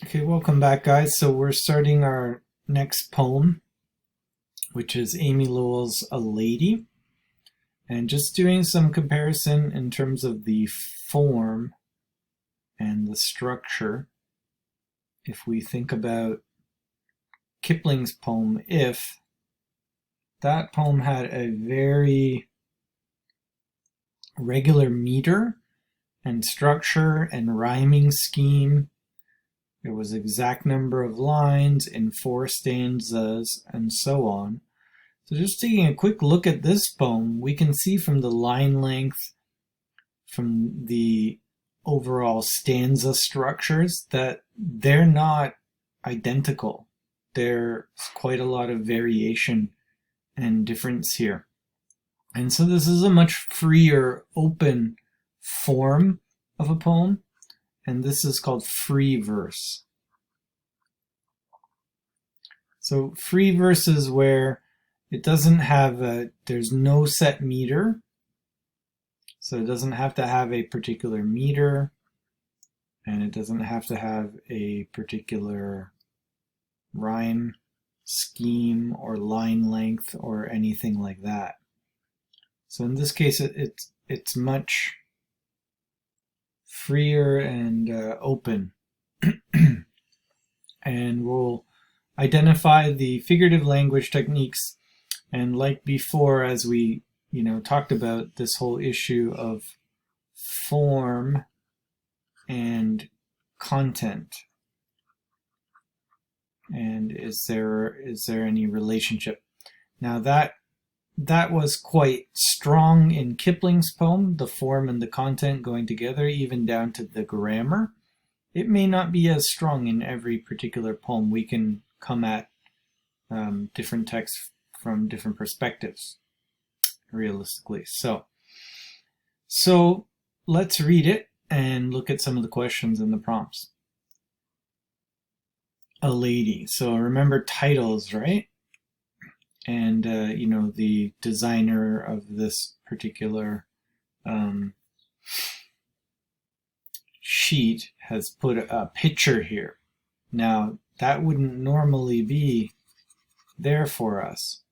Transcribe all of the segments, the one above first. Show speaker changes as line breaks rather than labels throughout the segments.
Okay, welcome back, guys. So we're starting our next poem, which is Amy Lowell's A Lady, and just doing some comparison in terms of the form and the structure. If we think about Kipling's poem, If, that poem had a very regular meter and structure and rhyming scheme. There was exact number of lines in 4 stanzas and so on. So just taking a quick look at this poem, we can see from the line length, from the overall stanza structures, that they're not identical. There's quite a lot of variation and difference here. And so this is a much freer, open form of a poem. And this is called free verse. So free verse is where it doesn't have there's no set meter. So it doesn't have to have a particular meter, and it doesn't have to have a particular rhyme scheme or line length or anything like that. So in this case, it's much freer and open. And we'll identify the figurative language techniques, and like before, as we talked about this whole issue of form and content, and is there any relationship. Now that was quite strong in Kipling's poem, the form and the content going together, even down to the grammar. It may not be as strong in every particular poem. We can come at different texts from different perspectives, realistically. So let's read it and look at some of the questions and the prompts. A lady. So remember titles, right? And the designer of this particular sheet has put a picture here. Now that wouldn't normally be there for us.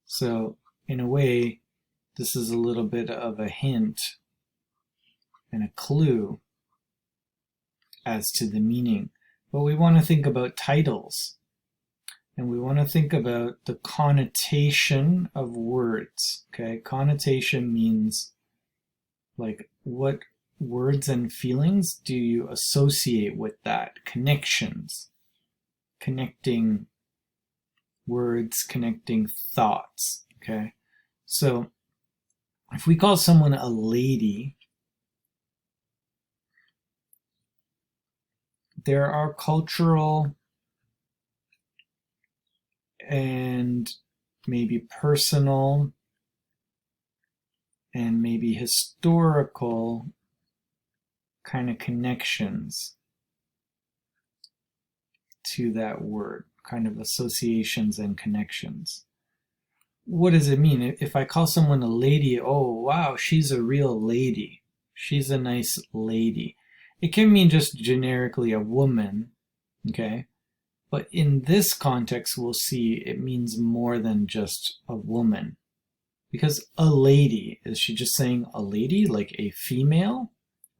So in a way, this is a little bit of a hint and a clue as to the meaning. But we want to think about titles. And we want to think about the connotation of words. Okay, connotation means like what words and feelings do you associate with that? Connections. Connecting words, connecting thoughts. Okay, so if we call someone a lady, there are cultural and maybe personal and maybe historical kind of connections to that word, kind of associations and connections. What does it mean? If I call someone a lady, oh wow, she's a real lady. She's a nice lady. It can mean just generically a woman, okay? But in this context, we'll see it means more than just a woman. Because a lady, is she just saying a lady, like a female?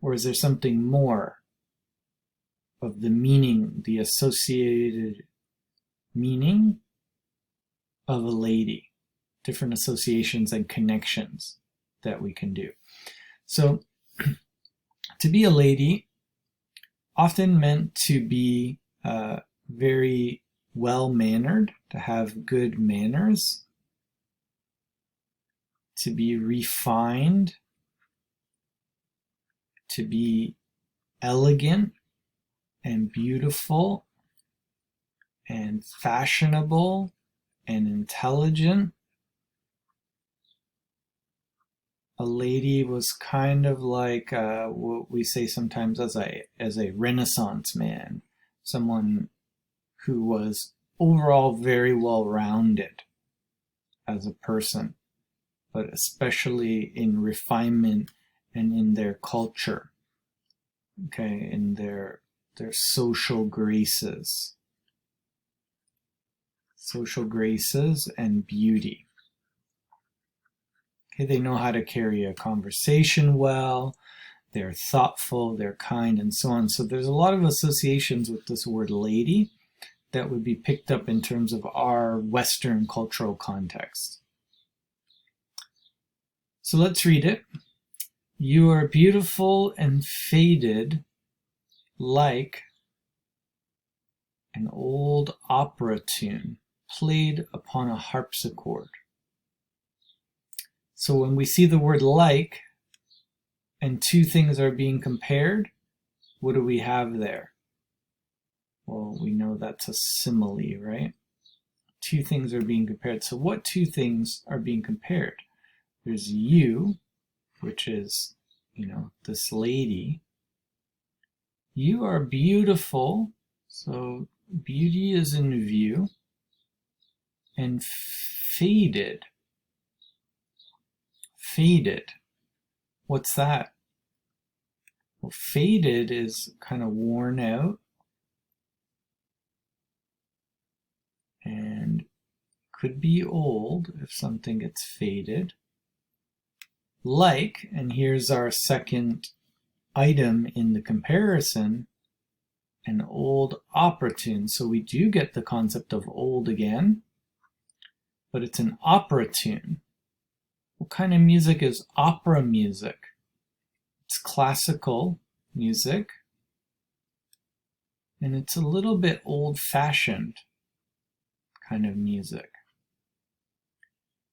Or is there something more of the meaning, the associated meaning of a lady? Different associations and connections that we can do. So, to be a lady often meant to be very well-mannered, to have good manners, to be refined, to be elegant and beautiful and fashionable and intelligent. A lady was kind of like what we say sometimes as a Renaissance man, someone who was overall very well-rounded as a person, but especially in refinement and in their culture, okay, in their their social graces. Social graces and beauty. Okay, they know how to carry a conversation well, they're thoughtful, they're kind, and so on. So there's a lot of associations with this word lady that would be picked up in terms of our Western cultural context. So let's read it. You are beautiful and faded like an old opera tune played upon a harpsichord. So when we see the word like and two things are being compared, what do we have there? Well, we know that's a simile, right? Two things are being compared. So what two things are being compared? There's you, which is, this lady. You are beautiful, so beauty is in view. And faded. Faded. What's that? Well, faded is kind of worn out. And could be old if something gets faded. Like, and here's our second item in the comparison, an old opera tune. So we do get the concept of old again, but it's an opera tune. What kind of music is opera music? It's classical music, and it's a little bit old-fashioned kind of music.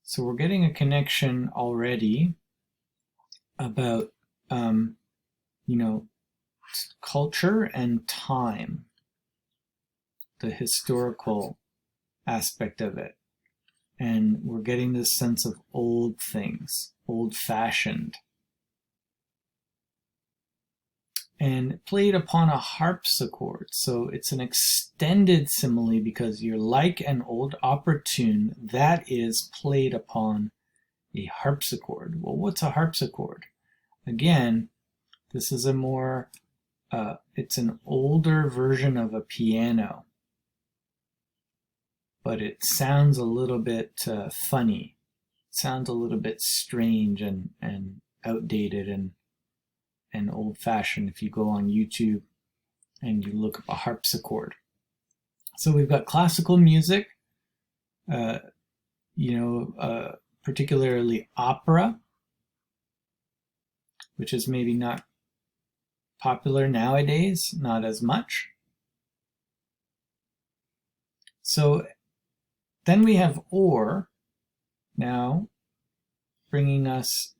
So we're getting a connection already about, culture and time, the historical aspect of it. And we're getting this sense of old things, old-fashioned. And played upon a harpsichord. So it's an extended simile because you're like an old opera tune that is played upon a harpsichord. Well, what's a harpsichord? Again, this is a more, it's an older version of a piano, but it sounds a little bit funny. It sounds a little bit strange and outdated and old-fashioned if you go on YouTube and you look up a harpsichord. So we've got classical music, particularly opera, which is maybe not popular nowadays, not as much. So then we have or, now bringing us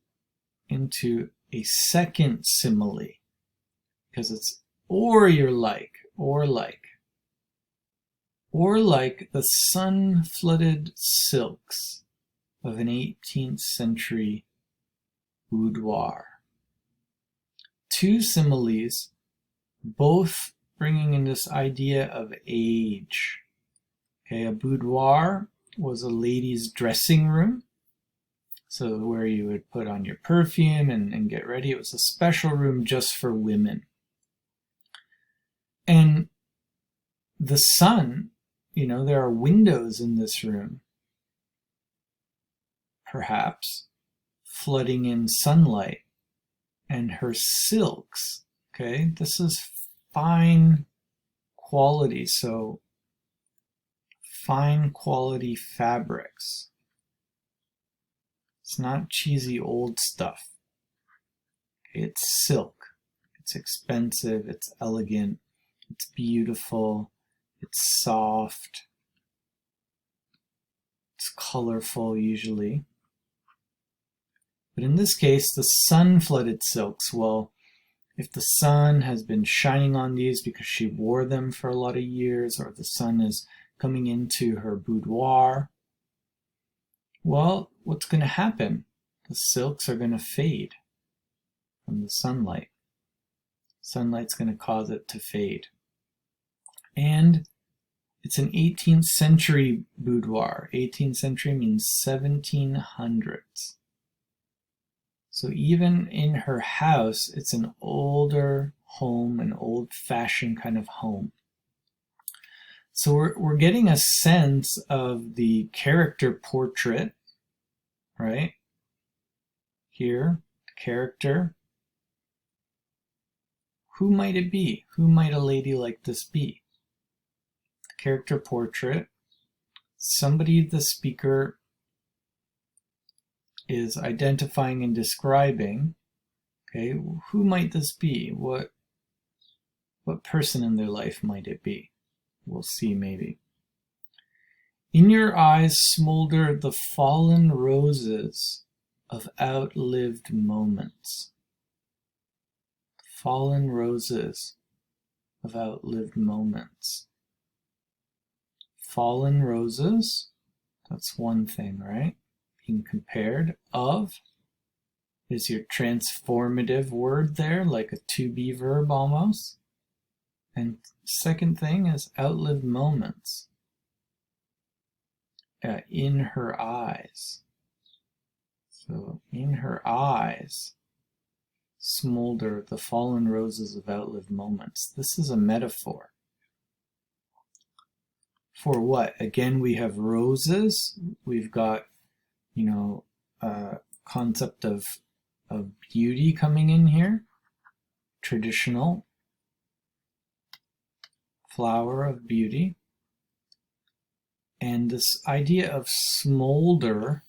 into a second simile, because it's or you're like, or like the sun-flooded silks of an 18th century boudoir. Two similes, both bringing in this idea of age. Okay, a boudoir was a lady's dressing room. So where you would put on your perfume and get ready. It was a special room just for women. And the sun, there are windows in this room, perhaps, flooding in sunlight. And her silks, okay, this is fine quality, so fine quality fabrics. It's not cheesy old stuff. Okay, it's silk. It's expensive, it's elegant, it's beautiful, it's soft, it's colorful usually. But in this case, the sun-flooded silks, well, if the sun has been shining on these because she wore them for a lot of years, or the sun is coming into her boudoir, well, what's going to happen? The silks are going to fade from the sunlight. Sunlight's going to cause it to fade. And it's an 18th century boudoir. 18th century means 1700s. So even in her house, it's an older home, an old-fashioned kind of home. So we're getting a sense of the character portrait, right? Here, the character. Who might it be? Who might a lady like this be? The character portrait. Somebody the speaker is identifying and describing. Okay, who might this be? What person in their life might it be? We'll see maybe. In your eyes smolder the fallen roses of outlived moments. Fallen roses of outlived moments. Fallen roses, that's one thing, right? Being compared. Of is your transformative word there, like a to be verb almost. And second thing is outlived moments. In her eyes. So in her eyes smolder the fallen roses of outlived moments. This is a metaphor. For what? Again, we have roses. We've got, concept of beauty coming in here. Traditional flower of beauty. And this idea of smolder,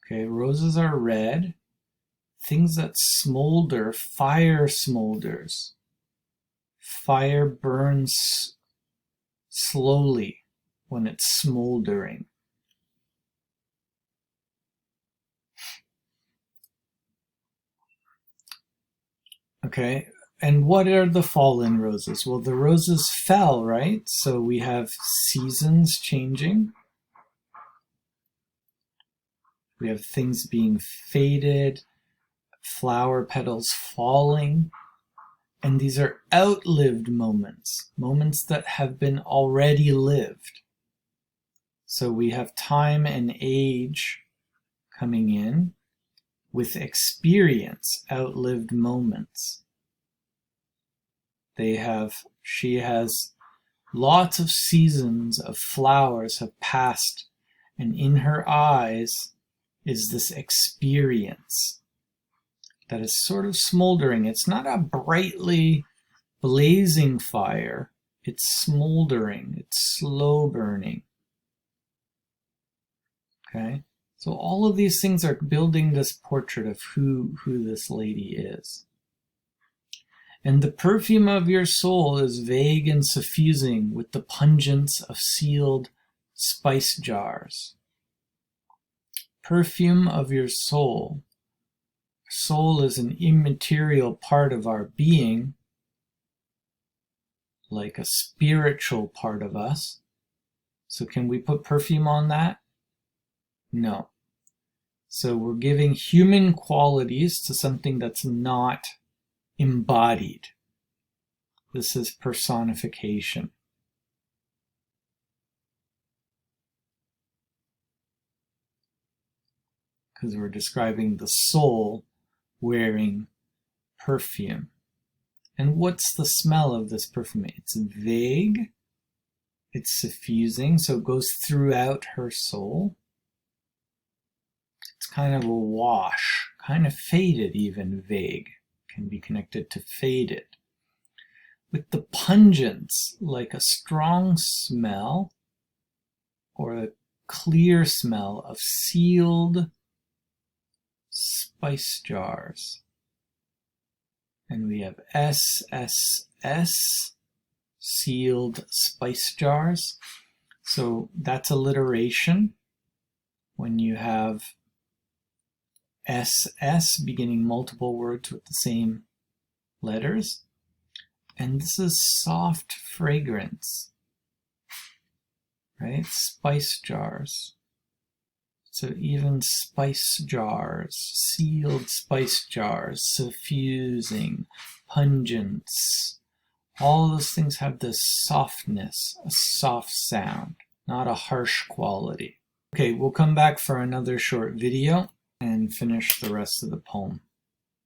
okay, roses are red. Things that smolder, fire smolders. Fire burns slowly when it's smoldering. Okay, and what are the fallen roses? Well, the roses fell, right? So we have seasons changing. We have things being faded, flower petals falling. And these are outlived moments, moments that have been already lived. So we have time and age coming in with experience, outlived moments. She has lots of seasons of flowers have passed, and in her eyes is this experience that is sort of smoldering. It's not a brightly blazing fire. It's smoldering. It's slow burning. Okay? So all of these things are building this portrait of who this lady is. And the perfume of your soul is vague and suffusing with the pungence of sealed spice jars. Perfume of your soul. Soul is an immaterial part of our being, like a spiritual part of us. So can we put perfume on that? No. So we're giving human qualities to something that's not embodied. This is personification. Because we're describing the soul wearing perfume. And what's the smell of this perfume? It's vague, it's suffusing, so it goes throughout her soul. It's kind of a wash, kind of faded even, vague, can be connected to faded. With the pungence, like a strong smell or a clear smell of sealed spice jars. And we have SSS, sealed spice jars. So that's alliteration. When you have SS beginning multiple words with the same letters. And this is soft fragrance, right? Spice jars. So even spice jars, sealed spice jars, suffusing, pungence, all those things have this softness, a soft sound, not a harsh quality. Okay, we'll come back for another short video. and finish the rest of the poem.